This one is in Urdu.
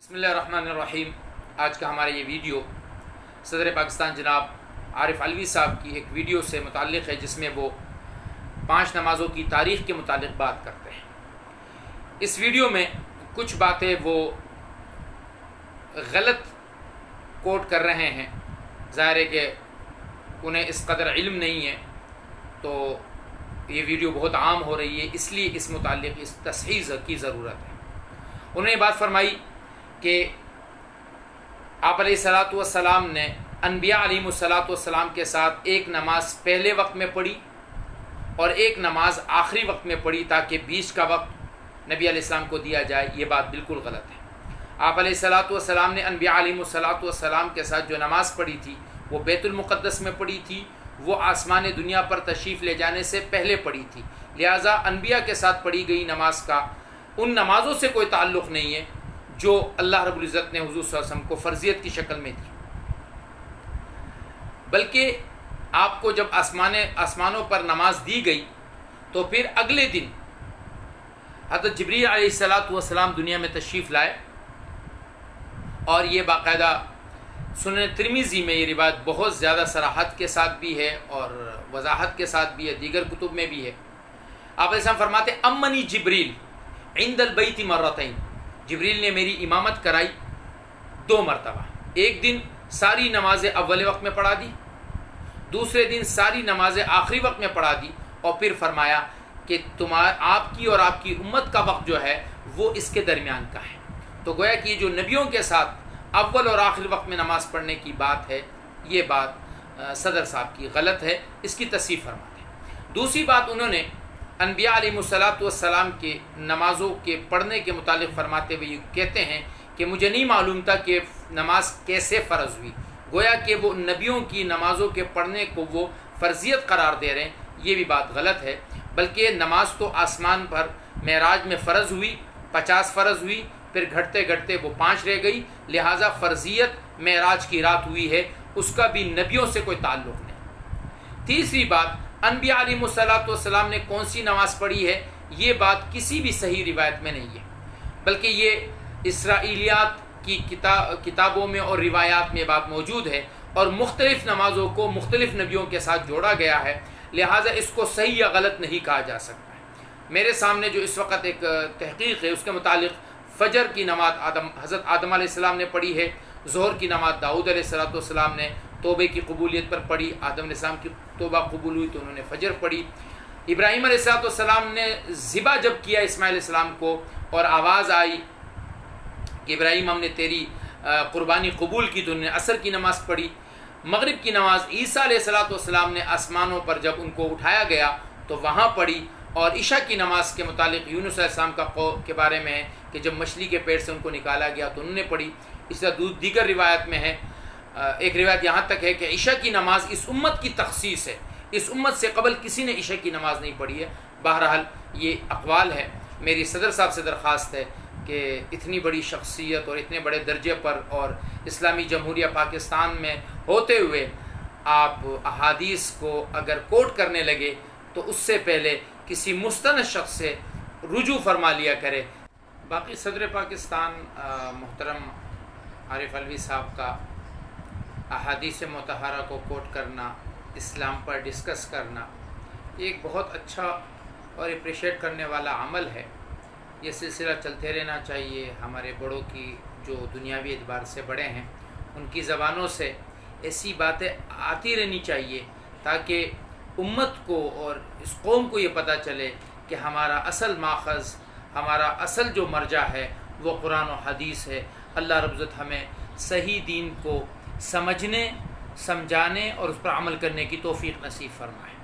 بسم اللہ الرحمن الرحیم۔ آج کا ہمارا یہ ویڈیو صدر پاکستان جناب عارف علوی صاحب کی ایک ویڈیو سے متعلق ہے، جس میں وہ 5 نمازوں کی تاریخ کے متعلق بات کرتے ہیں۔ اس ویڈیو میں کچھ باتیں وہ غلط کوٹ کر رہے ہیں، ظاہر ہے کہ انہیں اس قدر علم نہیں ہے، تو یہ ویڈیو بہت عام ہو رہی ہے، اس لیے اس متعلق اس تصحیح کی ضرورت ہے۔ انہوں نے بات فرمائی کہ آپ علیہ الصلاۃ والسلام نے انبیاء علیہ الصلاۃ والسلام کے ساتھ ایک نماز پہلے وقت میں پڑھی اور ایک نماز آخری وقت میں پڑھی، تاکہ بیچ کا وقت نبی علیہ السلام کو دیا جائے۔ یہ بات بالکل غلط ہے۔ آپ علیہ الصلاۃ والسلام نے انبیاء علیہ الصلاۃ والسلام کے ساتھ جو نماز پڑھی تھی وہ بیت المقدس میں پڑھی تھی، وہ آسمان دنیا پر تشریف لے جانے سے پہلے پڑھی تھی، لہٰذا انبیاء کے ساتھ پڑھی گئی نماز کا ان نمازوں سے کوئی تعلق نہیں ہے جو اللہ رب العزت نے حضور صلی اللہ علیہ وسلم کو فرضیت کی شکل میں دی، بلکہ آپ کو جب آسمانوں پر نماز دی گئی تو پھر اگلے دن حضرت جبریل علیہ الصلاۃ والسلام دنیا میں تشریف لائے، اور یہ باقاعدہ سنن ترمذی میں یہ روایت بہت زیادہ صراحت کے ساتھ بھی ہے اور وضاحت کے ساتھ بھی ہے، دیگر کتب میں بھی ہے۔ آپ علیہ السلام فرماتے امنی جبریل عند البیت مرتین، جبریل نے میری امامت کرائی 2 مرتبہ، ایک دن ساری نمازیں اول وقت میں پڑھا دی، دوسرے دن ساری نمازیں آخری وقت میں پڑھا دی، اور پھر فرمایا کہ آپ کی اور آپ کی امت کا وقت جو ہے وہ اس کے درمیان کا ہے۔ تو گویا کہ یہ جو نبیوں کے ساتھ اول اور آخری وقت میں نماز پڑھنے کی بات ہے، یہ بات صدر صاحب کی غلط ہے، اس کی تصحیح فرماتے ہیں۔ دوسری بات، انہوں نے انبیاء علیہ الصلاۃ والسلام کے نمازوں کے پڑھنے کے متعلق فرماتے ہوئے یہ کہتے ہیں کہ مجھے نہیں معلوم تھا کہ نماز کیسے فرض ہوئی، گویا کہ وہ نبیوں کی نمازوں کے پڑھنے کو وہ فرضیت قرار دے رہے ہیں۔ یہ بھی بات غلط ہے، بلکہ نماز تو آسمان پر معراج میں فرض ہوئی، 50 فرض ہوئی، پھر گھٹتے گھٹتے وہ 5 رہ گئی، لہٰذا فرضیت معراج کی رات ہوئی ہے، اس کا بھی نبیوں سے کوئی تعلق نہیں۔ تیسری بات، انبیاء علیہ الصلاۃ والسلام نے کون سی نماز پڑھی ہے، یہ بات کسی بھی صحیح روایت میں نہیں ہے، بلکہ یہ اسرائیلیات کی کتابوں میں اور روایات میں بات موجود ہے، اور مختلف نمازوں کو مختلف نبیوں کے ساتھ جوڑا گیا ہے، لہٰذا اس کو صحیح یا غلط نہیں کہا جا سکتا ہے۔ میرے سامنے جو اس وقت ایک تحقیق ہے، اس کے متعلق فجر کی نماز حضرت آدم علیہ السلام نے پڑھی ہے، ظہر کی نماز داؤد علیہ السلام نے توبے کی قبولیت پر پڑھی، آدم علیہ السلام کی توبہ قبول ہوئی تو انہوں نے فجر پڑھی، ابراہیم علیہ السلام نے ذبح جب کیا اسماعیل علیہ السلام کو اور آواز آئی کہ ابراہیم ہم نے تیری قربانی قبول کی، تو انہوں نے عصر کی نماز پڑھی۔ مغرب کی نماز عیسیٰ علیہ السلام نے آسمانوں پر جب ان کو اٹھایا گیا تو وہاں پڑھی، اور عشاء کی نماز کے متعلق یونس علیہ السلام کے بارے میں ہے کہ جب مچھلی کے پیٹ سے ان کو نکالا گیا تو انہوں نے پڑھی۔ اس طرح دیگر روایت میں ہے، ایک روایت یہاں تک ہے کہ عشاء کی نماز اس امت کی تخصیص ہے، اس امت سے قبل کسی نے عشاء کی نماز نہیں پڑھی ہے۔ بہرحال یہ اقوال ہے، میری صدر صاحب سے درخواست ہے کہ اتنی بڑی شخصیت اور اتنے بڑے درجے پر اور اسلامی جمہوریہ پاکستان میں ہوتے ہوئے آپ احادیث کو اگر کوٹ کرنے لگے تو اس سے پہلے کسی مستند شخص سے رجوع فرما لیا کرے۔ باقی صدر پاکستان محترم عارف علوی صاحب کا احادیث مطہرہ کو کوٹ کرنا، اسلام پر ڈسکس کرنا، یہ ایک بہت اچھا اور اپریشیٹ کرنے والا عمل ہے۔ یہ سلسلہ چلتے رہنا چاہیے۔ ہمارے بڑوں کی جو دنیاوی اعتبار سے بڑے ہیں، ان کی زبانوں سے ایسی باتیں آتی رہنی چاہیے، تاکہ امت کو اور اس قوم کو یہ پتہ چلے کہ ہمارا اصل ماخذ، ہمارا اصل جو مرجع ہے وہ قرآن و حدیث ہے۔ اللہ رب العزت ہمیں صحیح دین کو سمجھنے، سمجھانے اور اس پر عمل کرنے کی توفیق نصیب فرمائے۔